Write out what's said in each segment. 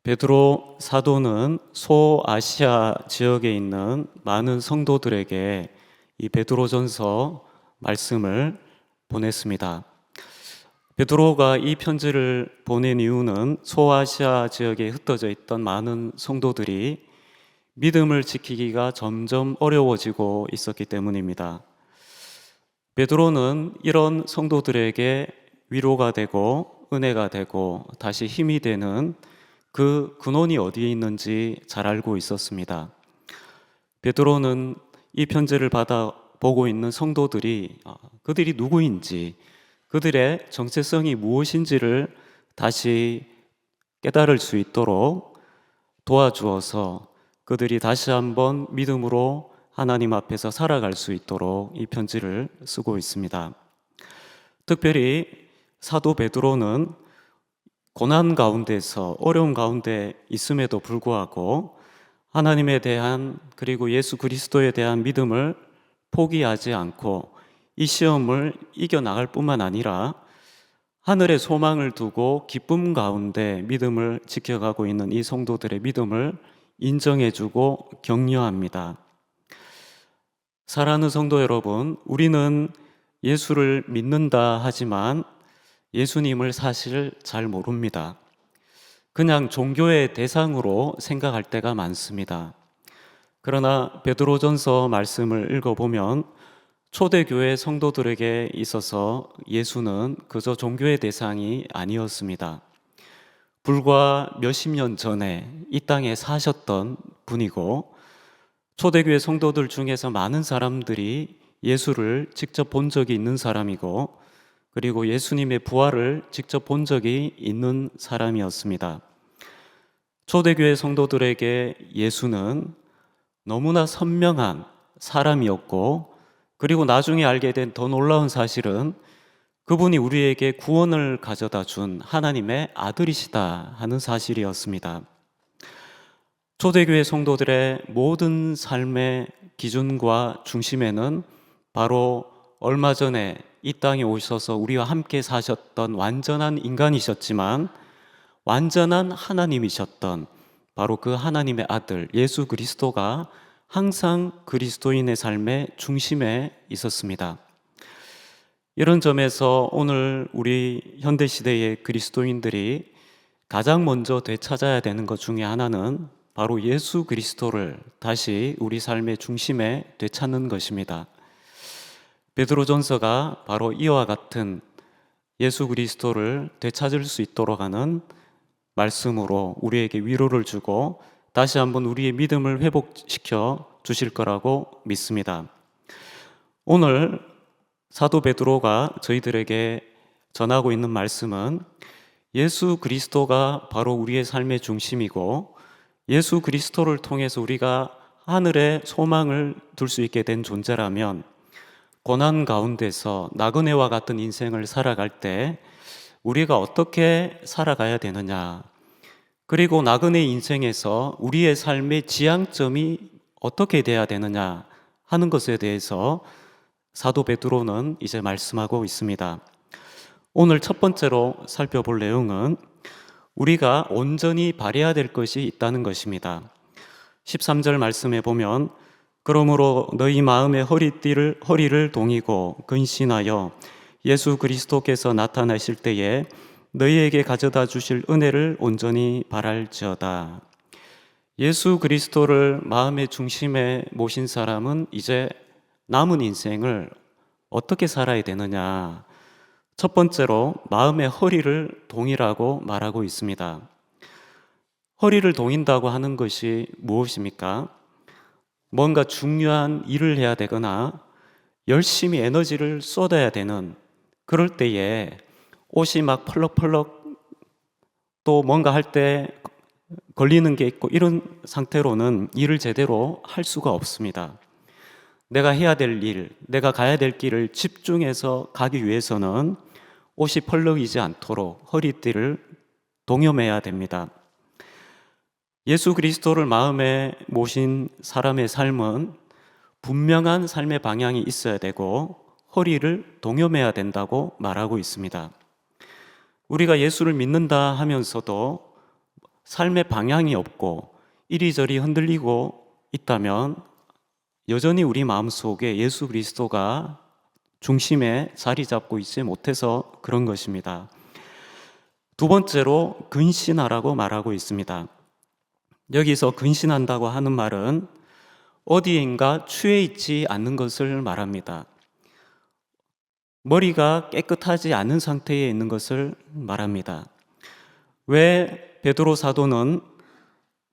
베드로 사도는 소아시아 지역에 있는 많은 성도들에게 이 베드로전서 말씀을 보냈습니다. 베드로가 이 편지를 보낸 이유는 소아시아 지역에 흩어져 있던 많은 성도들이 믿음을 지키기가 점점 어려워지고 있었기 때문입니다. 베드로는 이런 성도들에게 위로가 되고 은혜가 되고 다시 힘이 되는 그 근원이 어디에 있는지 잘 알고 있었습니다. 베드로는 이 편지를 받아 보고 있는 성도들이 그들이 누구인지, 그들의 정체성이 무엇인지를 다시 깨달을 수 있도록 도와주어서 그들이 다시 한번 믿음으로 하나님 앞에서 살아갈 수 있도록 이 편지를 쓰고 있습니다. 특별히 사도 베드로는 고난 가운데서 어려운 가운데 있음에도 불구하고 하나님에 대한 그리고 예수 그리스도에 대한 믿음을 포기하지 않고 이 시험을 이겨나갈 뿐만 아니라 하늘에 소망을 두고 기쁨 가운데 믿음을 지켜가고 있는 이 성도들의 믿음을 인정해주고 격려합니다. 사랑하는 성도 여러분, 우리는 예수를 믿는다 하지만 예수님을 사실 잘 모릅니다. 그냥 종교의 대상으로 생각할 때가 많습니다. 그러나 베드로전서 말씀을 읽어보면 초대교회 성도들에게 있어서 예수는 그저 종교의 대상이 아니었습니다. 불과 몇십 년 전에 이 땅에 사셨던 분이고 초대교회 성도들 중에서 많은 사람들이 예수를 직접 본 적이 있는 사람이고 그리고 예수님의 부활을 직접 본 적이 있는 사람이었습니다. 초대교회 성도들에게 예수는 너무나 선명한 사람이었고 그리고 나중에 알게 된 더 놀라운 사실은 그분이 우리에게 구원을 가져다 준 하나님의 아들이시다 하는 사실이었습니다. 초대교회 성도들의 모든 삶의 기준과 중심에는 바로 얼마 전에 이 땅에 오셔서 우리와 함께 사셨던 완전한 인간이셨지만 완전한 하나님이셨던 바로 그 하나님의 아들 예수 그리스도가 항상 그리스도인의 삶의 중심에 있었습니다. 이런 점에서 오늘 우리 현대시대의 그리스도인들이 가장 먼저 되찾아야 되는 것 중에 하나는 바로 예수 그리스도를 다시 우리 삶의 중심에 되찾는 것입니다. 베드로전서가 바로 이와 같은 예수 그리스도를 되찾을 수 있도록 하는 말씀으로 우리에게 위로를 주고 다시 한번 우리의 믿음을 회복시켜 주실 거라고 믿습니다. 오늘 사도 베드로가 저희들에게 전하고 있는 말씀은 예수 그리스도가 바로 우리의 삶의 중심이고 예수 그리스도를 통해서 우리가 하늘에 소망을 둘 수 있게 된 존재라면 고난 가운데서 나그네와 같은 인생을 살아갈 때 우리가 어떻게 살아가야 되느냐, 그리고 나그네 인생에서 우리의 삶의 지향점이 어떻게 돼야 되느냐 하는 것에 대해서 사도 베드로는 이제 말씀하고 있습니다. 오늘 첫 번째로 살펴볼 내용은 우리가 온전히 발해야 될 것이 있다는 것입니다. 13절 말씀에 보면 그러므로 너희 마음의 허리를 동이고 근신하여 예수 그리스도께서 나타나실 때에 너희에게 가져다 주실 은혜를 온전히 바랄지어다. 예수 그리스도를 마음의 중심에 모신 사람은 이제 남은 인생을 어떻게 살아야 되느냐, 첫 번째로 마음의 허리를 동이라고 말하고 있습니다. 허리를 동인다고 하는 것이 무엇입니까? 뭔가 중요한 일을 해야 되거나 열심히 에너지를 쏟아야 되는 그럴 때에 옷이 막 펄럭펄럭 또 뭔가 할 때 걸리는 게 있고 이런 상태로는 일을 제대로 할 수가 없습니다. 내가 해야 될 일, 내가 가야 될 길을 집중해서 가기 위해서는 옷이 펄럭이지 않도록 허리띠를 동여매야 됩니다. 예수 그리스도를 마음에 모신 사람의 삶은 분명한 삶의 방향이 있어야 되고 허리를 동여매야 된다고 말하고 있습니다. 우리가 예수를 믿는다 하면서도 삶의 방향이 없고 이리저리 흔들리고 있다면 여전히 우리 마음속에 예수 그리스도가 중심에 자리 잡고 있지 못해서 그런 것입니다. 두 번째로 근신하라고 말하고 있습니다. 여기서 근신한다고 하는 말은 어디인가 취해 있지 않는 것을 말합니다. 머리가 깨끗하지 않은 상태에 있는 것을 말합니다. 왜 베드로 사도는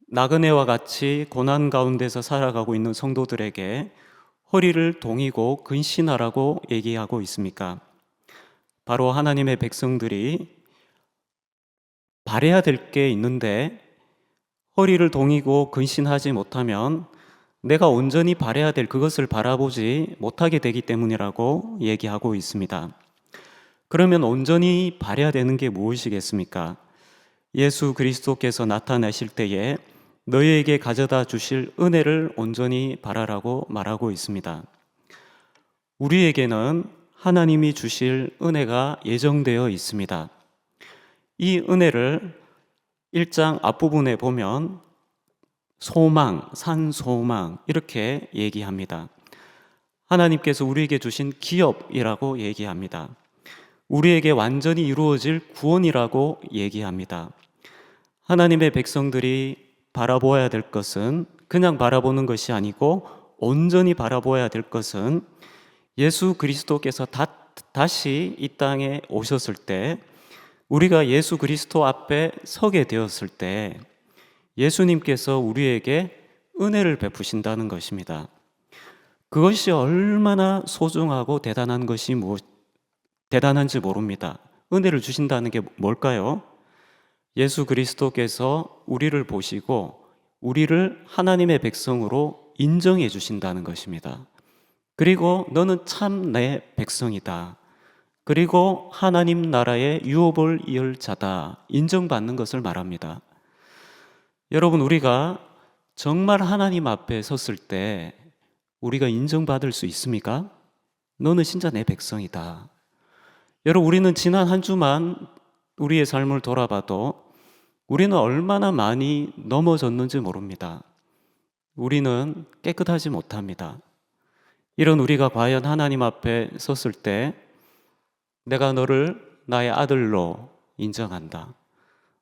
나그네와 같이 고난 가운데서 살아가고 있는 성도들에게 허리를 동이고 근신하라고 얘기하고 있습니까? 바로 하나님의 백성들이 바라야 될 게 있는데 허리를 동이고 근신하지 못하면 내가 온전히 바라야 될 그것을 바라보지 못하게 되기 때문이라고 얘기하고 있습니다. 그러면 온전히 바라야 되는 게 무엇이겠습니까? 예수 그리스도께서 나타나실 때에 너희에게 가져다 주실 은혜를 온전히 바라라고 말하고 있습니다. 우리에게는 하나님이 주실 은혜가 예정되어 있습니다. 이 은혜를 1장 앞부분에 보면 소망, 산소망 이렇게 얘기합니다. 하나님께서 우리에게 주신 기업이라고 얘기합니다. 우리에게 완전히 이루어질 구원이라고 얘기합니다. 하나님의 백성들이 바라보아야 될 것은 그냥 바라보는 것이 아니고 온전히 바라보아야 될 것은 예수 그리스도께서 다시 이 땅에 오셨을 때 우리가 예수 그리스도 앞에 서게 되었을 때 예수님께서 우리에게 은혜를 베푸신다는 것입니다. 그것이 얼마나 소중하고 대단한지 모릅니다. 은혜를 주신다는 게 뭘까요? 예수 그리스도께서 우리를 보시고 우리를 하나님의 백성으로 인정해 주신다는 것입니다. 그리고 너는 참 내 백성이다. 그리고 하나님 나라의 유업을 이을 자다. 인정받는 것을 말합니다. 여러분, 우리가 정말 하나님 앞에 섰을 때 우리가 인정받을 수 있습니까? 너는 진짜 내 백성이다. 여러분, 우리는 지난 한 주만 우리의 삶을 돌아봐도 우리는 얼마나 많이 넘어졌는지 모릅니다. 우리는 깨끗하지 못합니다. 이런 우리가 과연 하나님 앞에 섰을 때 내가 너를 나의 아들로 인정한다.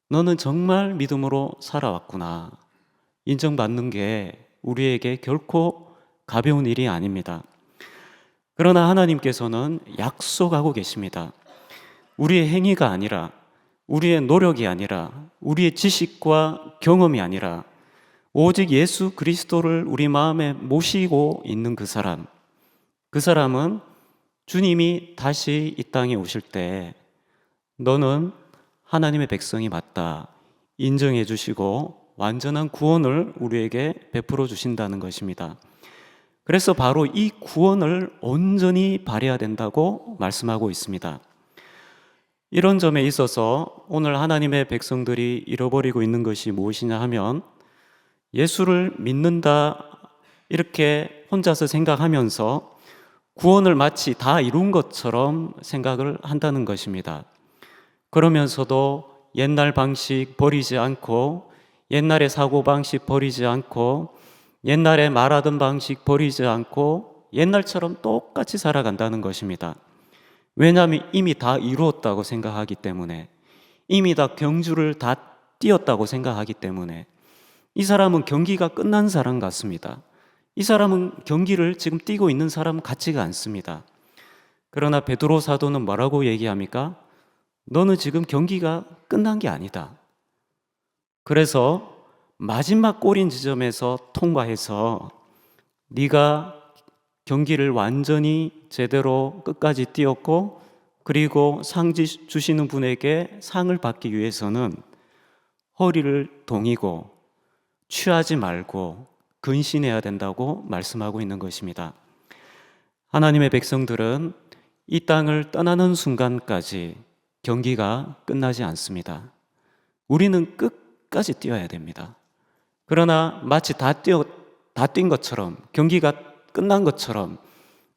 너는 정말 믿음으로 살아왔구나. 인정받는 게 우리에게 결코 가벼운 일이 아닙니다. 그러나 하나님께서는 약속하고 계십니다. 우리의 행위가 아니라, 우리의 노력이 아니라, 우리의 지식과 경험이 아니라 오직 예수 그리스도를 우리 마음에 모시고 있는 그 사람은 주님이 다시 이 땅에 오실 때 너는 하나님의 백성이 맞다 인정해 주시고 완전한 구원을 우리에게 베풀어 주신다는 것입니다. 그래서 바로 이 구원을 온전히 발휘해야 된다고 말씀하고 있습니다. 이런 점에 있어서 오늘 하나님의 백성들이 잃어버리고 있는 것이 무엇이냐 하면 예수를 믿는다 이렇게 혼자서 생각하면서 구원을 마치 다 이룬 것처럼 생각을 한다는 것입니다. 그러면서도 옛날 방식 버리지 않고 옛날의 사고방식 버리지 않고 옛날에 말하던 방식 버리지 않고 옛날처럼 똑같이 살아간다는 것입니다. 왜냐하면 이미 다 이루었다고 생각하기 때문에, 이미 다 경주를 다 뛰었다고 생각하기 때문에 이 사람은 경기가 끝난 사람 같습니다. 이 사람은 경기를 지금 뛰고 있는 사람 같지가 않습니다. 그러나 베드로 사도는 뭐라고 얘기합니까? 너는 지금 경기가 끝난 게 아니다. 그래서 마지막 골인 지점에서 통과해서 네가 경기를 완전히 제대로 끝까지 뛰었고 그리고 상 주시는 분에게 상을 받기 위해서는 허리를 동이고 취하지 말고 근신해야 된다고 말씀하고 있는 것입니다. 하나님의 백성들은 이 땅을 떠나는 순간까지 경기가 끝나지 않습니다. 우리는 끝까지 뛰어야 됩니다. 그러나 마치 다 뛴 것처럼 경기가 끝난 것처럼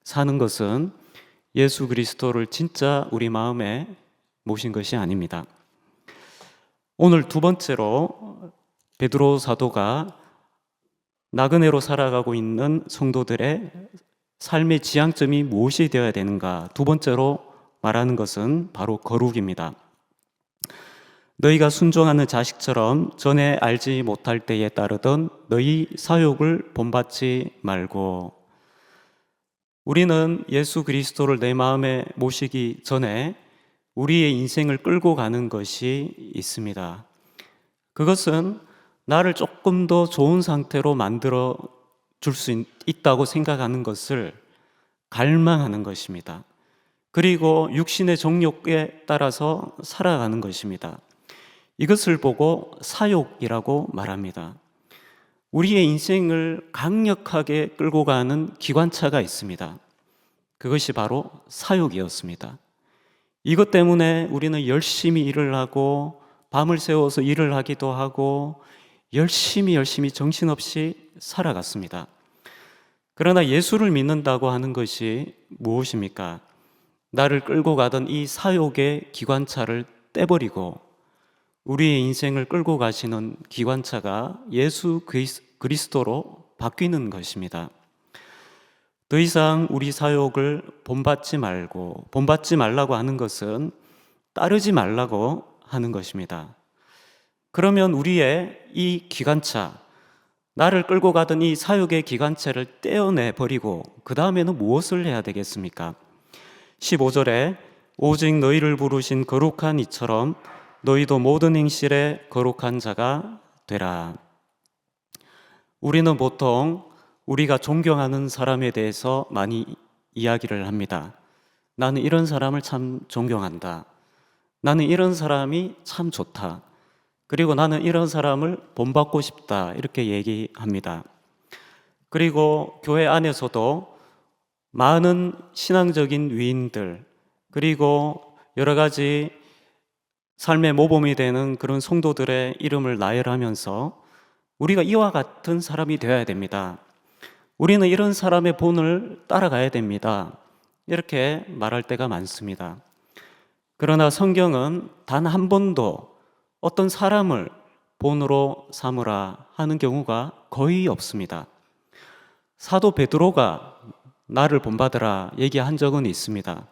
사는 것은 예수 그리스도를 진짜 우리 마음에 모신 것이 아닙니다. 오늘 두 번째로 베드로 사도가 나그네로 살아가고 있는 성도들의 삶의 지향점이 무엇이 되어야 되는가? 두 번째로 말하는 것은 바로 거룩입니다. 너희가 순종하는 자식처럼 전에 알지 못할 때에 따르던 너희 사욕을 본받지 말고. 우리는 예수 그리스도를 내 마음에 모시기 전에 우리의 인생을 끌고 가는 것이 있습니다. 그것은 나를 조금 더 좋은 상태로 만들어 줄 수 있다고 생각하는 것을 갈망하는 것입니다. 그리고 육신의 정욕에 따라서 살아가는 것입니다. 이것을 보고 사욕이라고 말합니다. 우리의 인생을 강력하게 끌고 가는 기관차가 있습니다. 그것이 바로 사욕이었습니다. 이것 때문에 우리는 열심히 일을 하고 밤을 새워서 일을 하기도 하고 열심히 정신없이 살아갔습니다. 그러나 예수를 믿는다고 하는 것이 무엇입니까? 나를 끌고 가던 이 사욕의 기관차를 떼버리고 우리의 인생을 끌고 가시는 기관차가 예수 그리스도로 바뀌는 것입니다. 더 이상 우리 사욕을 본받지 말라고 하는 것은 따르지 말라고 하는 것입니다. 그러면 우리의 이 기관차, 나를 끌고 가던 이 사욕의 기관차를 떼어내 버리고 그 다음에는 무엇을 해야 되겠습니까? 15절에 오직 너희를 부르신 거룩한 이처럼 너희도 모든 행실에 거룩한 자가 되라. 우리는 보통 우리가 존경하는 사람에 대해서 많이 이야기를 합니다. 나는 이런 사람을 참 존경한다. 나는 이런 사람이 참 좋다. 그리고 나는 이런 사람을 본받고 싶다. 이렇게 얘기합니다. 그리고 교회 안에서도 많은 신앙적인 위인들, 그리고 여러 가지 삶의 모범이 되는 그런 성도들의 이름을 나열하면서 우리가 이와 같은 사람이 되어야 됩니다. 우리는 이런 사람의 본을 따라가야 됩니다. 이렇게 말할 때가 많습니다. 그러나 성경은 단 한 번도 어떤 사람을 본으로 삼으라 하는 경우가 거의 없습니다. 사도 베드로가 나를 본받으라 얘기한 적은 있습니다.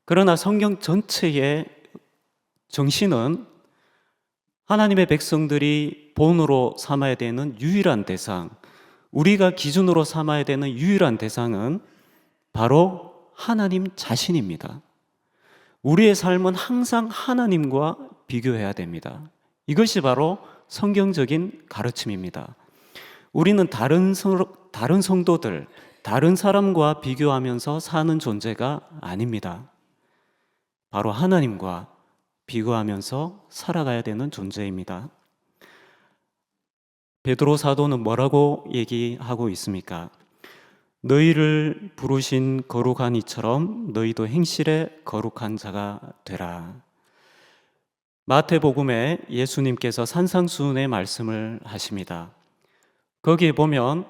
그러나 성경 전체의 정신은 하나님의 백성들이 본으로 삼아야 되는 유일한 대상, 우리가 기준으로 삼아야 되는 유일한 대상은 바로 하나님 자신입니다. 우리의 삶은 항상 하나님과 비교해야 됩니다. 이것이 바로 성경적인 가르침입니다. 우리는 다른 성도들, 다른 사람과 비교하면서 사는 존재가 아닙니다. 바로 하나님과 비교하면서 살아가야 되는 존재입니다. 베드로 사도는 뭐라고 얘기하고 있습니까? 너희를 부르신 거룩한 이처럼 너희도 행실에 거룩한 자가 되라. 마태복음에 예수님께서 산상수훈의 말씀을 하십니다. 거기에 보면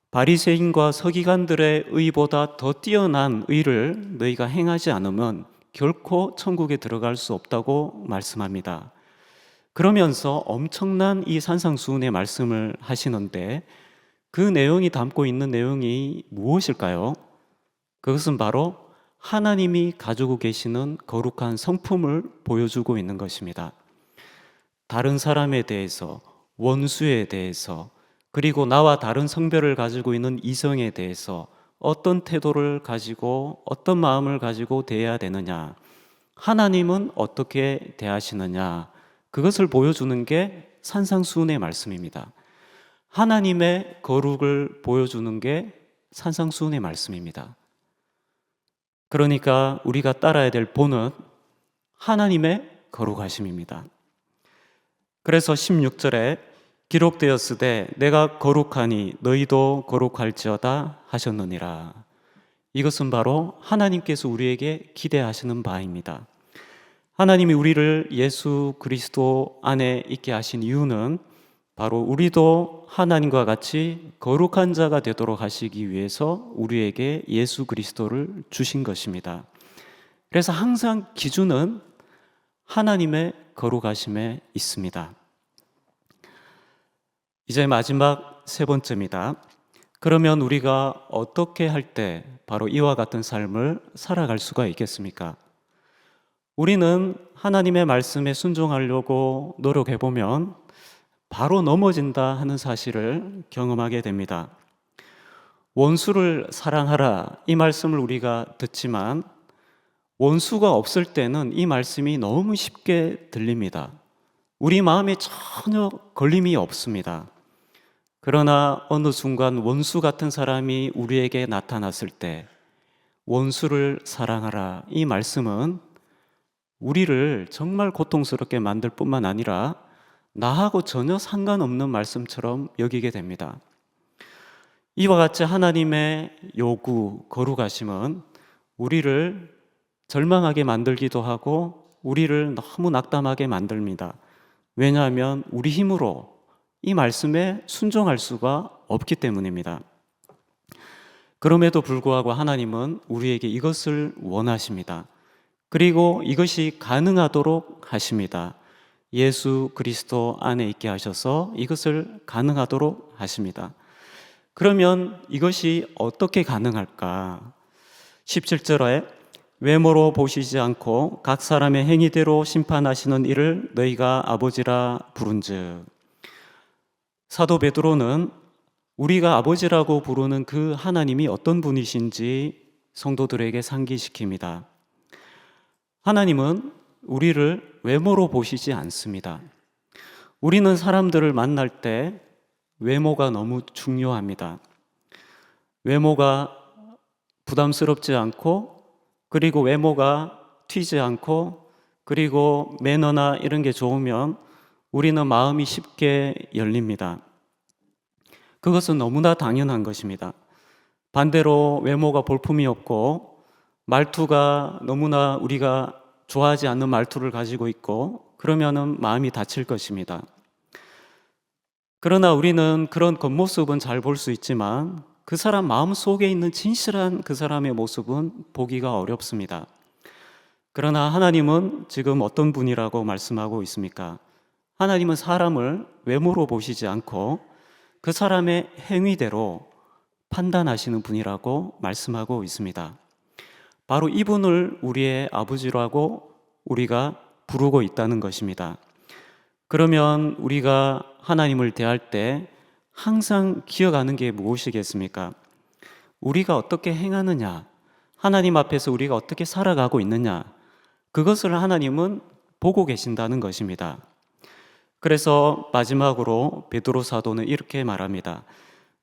바리새인과 서기관들의 의보다 더 뛰어난 의를 너희가 행하지 않으면 결코 천국에 들어갈 수 없다고 말씀합니다. 그러면서 엄청난 이 산상수훈의 말씀을 하시는데 그 내용이 담고 있는 내용이 무엇일까요? 그것은 바로 하나님이 가지고 계시는 거룩한 성품을 보여주고 있는 것입니다. 다른 사람에 대해서, 원수에 대해서, 그리고 나와 다른 성별을 가지고 있는 이성에 대해서 어떤 태도를 가지고 어떤 마음을 가지고 대해야 되느냐, 하나님은 어떻게 대하시느냐, 그것을 보여주는 게 산상수훈의 말씀입니다. 하나님의 거룩을 보여주는 게 산상수훈의 말씀입니다. 그러니까 우리가 따라야 될 본은 하나님의 거룩하심입니다. 그래서 16절에 기록되었으되 내가 거룩하니 너희도 거룩할지어다 하셨느니라. 이것은 바로 하나님께서 우리에게 기대하시는 바입니다. 하나님이 우리를 예수 그리스도 안에 있게 하신 이유는 바로 우리도 하나님과 같이 거룩한 자가 되도록 하시기 위해서 우리에게 예수 그리스도를 주신 것입니다. 그래서 항상 기준은 하나님의 거룩하심에 있습니다. 이제 마지막 세 번째입니다. 그러면 우리가 어떻게 할 때 바로 이와 같은 삶을 살아갈 수가 있겠습니까? 우리는 하나님의 말씀에 순종하려고 노력해보면 바로 넘어진다 하는 사실을 경험하게 됩니다. 원수를 사랑하라, 이 말씀을 우리가 듣지만 원수가 없을 때는 이 말씀이 너무 쉽게 들립니다. 우리 마음에 전혀 걸림이 없습니다. 그러나 어느 순간 원수 같은 사람이 우리에게 나타났을 때 원수를 사랑하라, 이 말씀은 우리를 정말 고통스럽게 만들 뿐만 아니라 나하고 전혀 상관없는 말씀처럼 여기게 됩니다. 이와 같이 하나님의 요구, 거룩하심은 우리를 절망하게 만들기도 하고 우리를 너무 낙담하게 만듭니다. 왜냐하면 우리 힘으로 이 말씀에 순종할 수가 없기 때문입니다. 그럼에도 불구하고 하나님은 우리에게 이것을 원하십니다. 그리고 이것이 가능하도록 하십니다. 예수 그리스도 안에 있게 하셔서 이것을 가능하도록 하십니다. 그러면 이것이 어떻게 가능할까? 17절에 외모로 보시지 않고 각 사람의 행위대로 심판하시는 이를 너희가 아버지라 부른즉. 사도 베드로는 우리가 아버지라고 부르는 그 하나님이 어떤 분이신지 성도들에게 상기시킵니다. 하나님은 우리를 외모로 보시지 않습니다. 우리는 사람들을 만날 때 외모가 너무 중요합니다. 외모가 부담스럽지 않고, 그리고 외모가 튀지 않고, 그리고 매너나 이런 게 좋으면 우리는 마음이 쉽게 열립니다. 그것은 너무나 당연한 것입니다. 반대로 외모가 볼품이 없고 말투가 너무나 우리가 좋아하지 않는 말투를 가지고 있고 그러면은 마음이 다칠 것입니다. 그러나 우리는 그런 겉모습은 잘 볼 수 있지만 그 사람 마음 속에 있는 진실한 그 사람의 모습은 보기가 어렵습니다. 그러나 하나님은 지금 어떤 분이라고 말씀하고 있습니까? 하나님은 사람을 외모로 보시지 않고 그 사람의 행위대로 판단하시는 분이라고 말씀하고 있습니다. 바로 이분을 우리의 아버지라고 우리가 부르고 있다는 것입니다. 그러면 우리가 하나님을 대할 때 항상 기억하는 게 무엇이겠습니까? 우리가 어떻게 행하느냐, 하나님 앞에서 우리가 어떻게 살아가고 있느냐, 그것을 하나님은 보고 계신다는 것입니다. 그래서 마지막으로 베드로 사도는 이렇게 말합니다.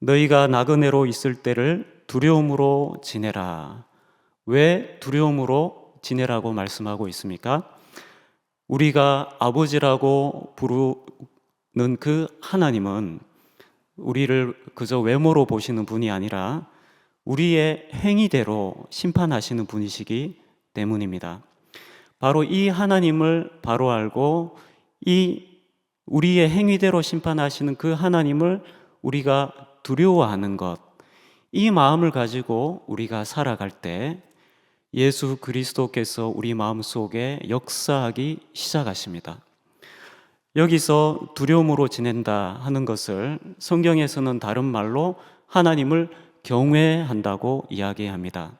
너희가 나그네로 있을 때를 두려움으로 지내라. 왜 두려움으로 지내라고 말씀하고 있습니까? 우리가 아버지라고 부르는 그 하나님은 우리를 그저 외모로 보시는 분이 아니라 우리의 행위대로 심판하시는 분이시기 때문입니다. 바로 이 하나님을 바로 알고 이 우리의 행위대로 심판하시는 그 하나님을 우리가 두려워하는 것, 이 마음을 가지고 우리가 살아갈 때 예수 그리스도께서 우리 마음속에 역사하기 시작하십니다. 여기서 두려움으로 지낸다 하는 것을 성경에서는 다른 말로 하나님을 경외한다고 이야기합니다.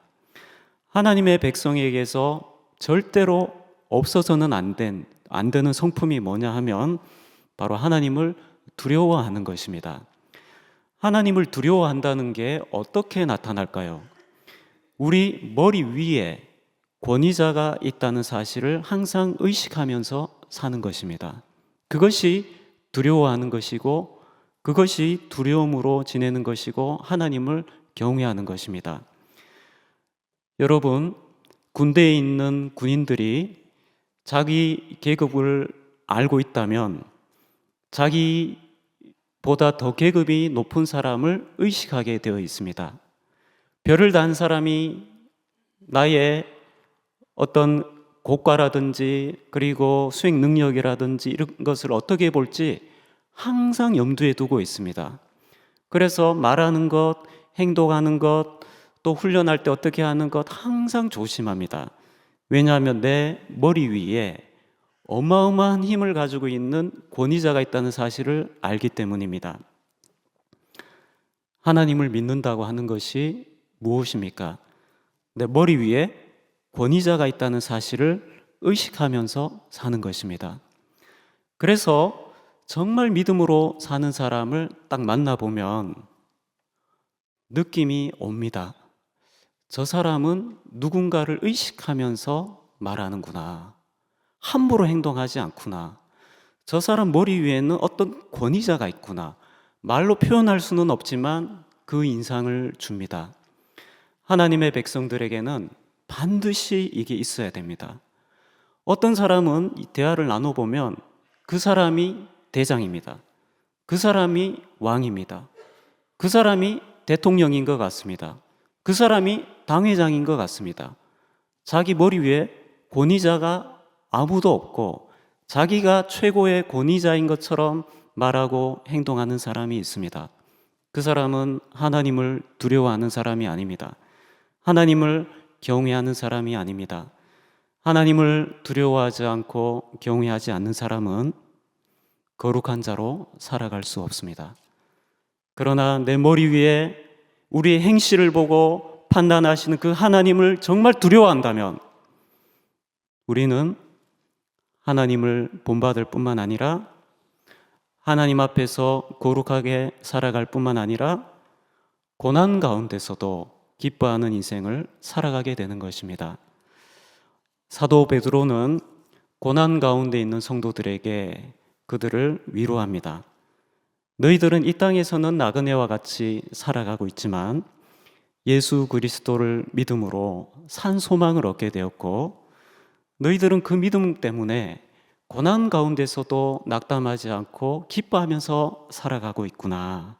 하나님의 백성에게서 절대로 없어서는 안 되는 성품이 뭐냐 하면 바로 하나님을 두려워하는 것입니다. 하나님을 두려워한다는 게 어떻게 나타날까요? 우리 머리 위에 권위자가 있다는 사실을 항상 의식하면서 사는 것입니다. 그것이 두려워하는 것이고 그것이 두려움으로 지내는 것이고 하나님을 경외하는 것입니다. 여러분, 군대에 있는 군인들이 자기 계급을 알고 있다면 자기보다 더 계급이 높은 사람을 의식하게 되어 있습니다. 별을 단 사람이 나의 어떤 고과라든지 그리고 수행 능력이라든지 이런 것을 어떻게 볼지 항상 염두에 두고 있습니다. 그래서 말하는 것, 행동하는 것, 또 훈련할 때 어떻게 하는 것 항상 조심합니다. 왜냐하면 내 머리 위에 어마어마한 힘을 가지고 있는 권위자가 있다는 사실을 알기 때문입니다. 하나님을 믿는다고 하는 것이 무엇입니까? 내 머리 위에 권위자가 있다는 사실을 의식하면서 사는 것입니다. 그래서 정말 믿음으로 사는 사람을 딱 만나보면 느낌이 옵니다. 저 사람은 누군가를 의식하면서 말하는구나. 함부로 행동하지 않구나. 저 사람 머리 위에는 어떤 권위자가 있구나. 말로 표현할 수는 없지만 그 인상을 줍니다. 하나님의 백성들에게는 반드시 이게 있어야 됩니다. 어떤 사람은 이 대화를 나눠보면 그 사람이 대장입니다. 그 사람이 왕입니다. 그 사람이 대통령인 것 같습니다. 그 사람이 당회장인 것 같습니다. 자기 머리 위에 권위자가 아무도 없고 자기가 최고의 권위자인 것처럼 말하고 행동하는 사람이 있습니다. 그 사람은 하나님을 두려워하는 사람이 아닙니다. 하나님을 경외하는 사람이 아닙니다. 하나님을 두려워하지 않고 경외하지 않는 사람은 거룩한 자로 살아갈 수 없습니다. 그러나 내 머리 위에 우리의 행실을 보고 판단하시는 그 하나님을 정말 두려워한다면 우리는 하나님을 본받을 뿐만 아니라 하나님 앞에서 거룩하게 살아갈 뿐만 아니라 고난 가운데서도 기뻐하는 인생을 살아가게 되는 것입니다. 사도 베드로는 고난 가운데 있는 성도들에게 그들을 위로합니다. 너희들은 이 땅에서는 나그네와 같이 살아가고 있지만 예수 그리스도를 믿음으로 산 소망을 얻게 되었고 너희들은 그 믿음 때문에 고난 가운데서도 낙담하지 않고 기뻐하면서 살아가고 있구나.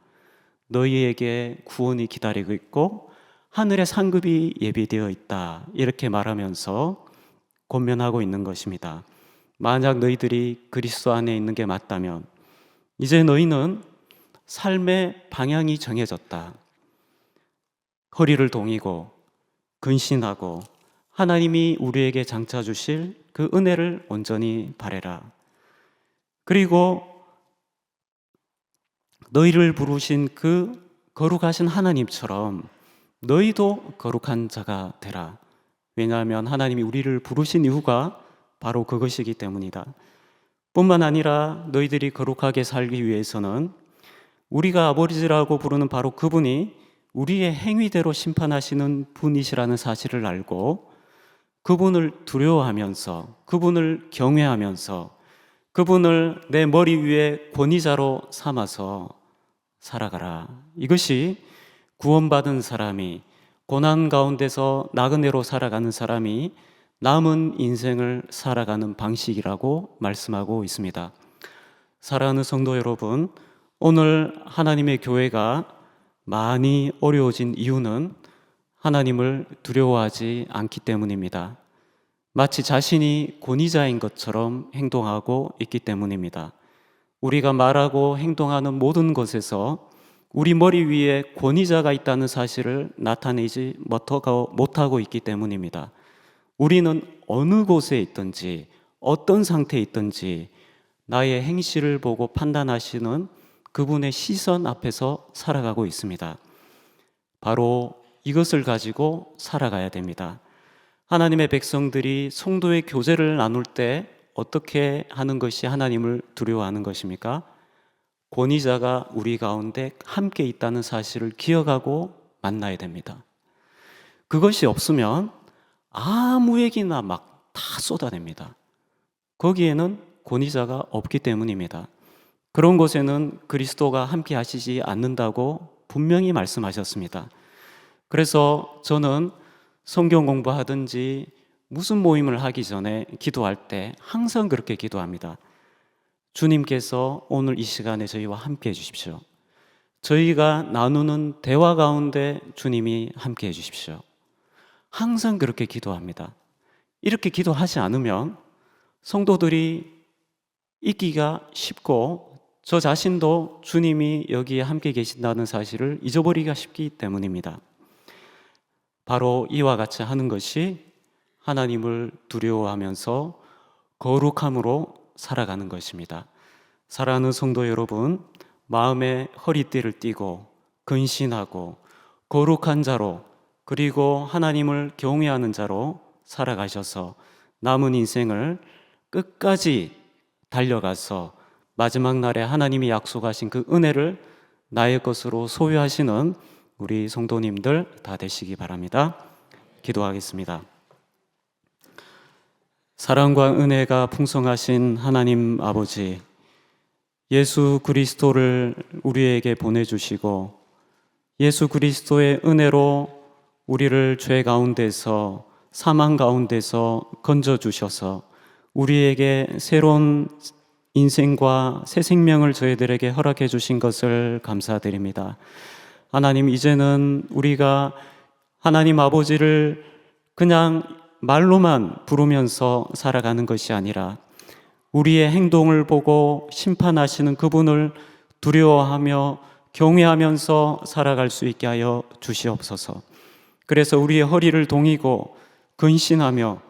너희에게 구원이 기다리고 있고 하늘의 상급이 예비되어 있다. 이렇게 말하면서 권면하고 있는 것입니다. 만약 너희들이 그리스도 안에 있는 게 맞다면 이제 너희는 삶의 방향이 정해졌다. 허리를 동이고 근신하고 하나님이 우리에게 장차 주실 그 은혜를 온전히 바라라. 그리고 너희를 부르신 그 거룩하신 하나님처럼 너희도 거룩한 자가 되라. 왜냐하면 하나님이 우리를 부르신 이유가 바로 그것이기 때문이다. 뿐만 아니라 너희들이 거룩하게 살기 위해서는 우리가 아버지라고 부르는 바로 그분이 우리의 행위대로 심판하시는 분이시라는 사실을 알고 그분을 두려워하면서 그분을 경외하면서 그분을 내 머리 위에 권위자로 삼아서 살아가라. 이것이 구원받은 사람이 고난 가운데서 나그네로 살아가는 사람이 남은 인생을 살아가는 방식이라고 말씀하고 있습니다. 사랑하는 성도 여러분, 오늘 하나님의 교회가 많이 어려워진 이유는 하나님을 두려워하지 않기 때문입니다. 마치 자신이 권위자인 것처럼 행동하고 있기 때문입니다. 우리가 말하고 행동하는 모든 것에서 우리 머리 위에 권위자가 있다는 사실을 나타내지 못하고 있기 때문입니다. 우리는 어느 곳에 있든지 어떤 상태에 있든지 나의 행실을 보고 판단하시는 그분의 시선 앞에서 살아가고 있습니다. 바로 이것을 가지고 살아가야 됩니다. 하나님의 백성들이 성도의 교제를 나눌 때 어떻게 하는 것이 하나님을 두려워하는 것입니까? 권위자가 우리 가운데 함께 있다는 사실을 기억하고 만나야 됩니다. 그것이 없으면 아무 얘기나 막 다 쏟아냅니다. 거기에는 권위자가 없기 때문입니다. 그런 곳에는 그리스도가 함께 하시지 않는다고 분명히 말씀하셨습니다. 그래서 저는 성경 공부하든지 무슨 모임을 하기 전에 기도할 때 항상 그렇게 기도합니다. 주님께서 오늘 이 시간에 저희와 함께 해주십시오. 저희가 나누는 대화 가운데 주님이 함께 해주십시오. 항상 그렇게 기도합니다. 이렇게 기도하지 않으면 성도들이 있기가 쉽고 저 자신도 주님이 여기에 함께 계신다는 사실을 잊어버리기가 쉽기 때문입니다. 바로 이와 같이 하는 것이 하나님을 두려워하면서 거룩함으로 살아가는 것입니다. 사랑하는 성도 여러분, 마음에 허리띠를 띠고 근신하고 거룩한 자로, 그리고 하나님을 경외하는 자로 살아가셔서 남은 인생을 끝까지 달려가서 마지막 날에 하나님이 약속하신 그 은혜를 나의 것으로 소유하시는 우리 성도님들 다 되시기 바랍니다. 기도하겠습니다. 사랑과 은혜가 풍성하신 하나님 아버지, 예수 그리스도를 우리에게 보내주시고 예수 그리스도의 은혜로 우리를 죄 가운데서, 사망 가운데서 건져주셔서 우리에게 새로운 인생과 새 생명을 저희들에게 허락해 주신 것을 감사드립니다. 하나님, 이제는 우리가 하나님 아버지를 그냥 말로만 부르면서 살아가는 것이 아니라 우리의 행동을 보고 심판하시는 그분을 두려워하며 경외하면서 살아갈 수 있게 하여 주시옵소서. 그래서 우리의 허리를 동이고 근신하며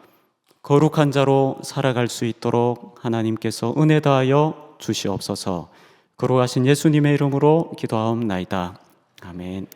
거룩한 자로 살아갈 수 있도록 하나님께서 은혜 다하여 주시옵소서. 거룩하신 예수님의 이름으로 기도하옵나이다. 아멘.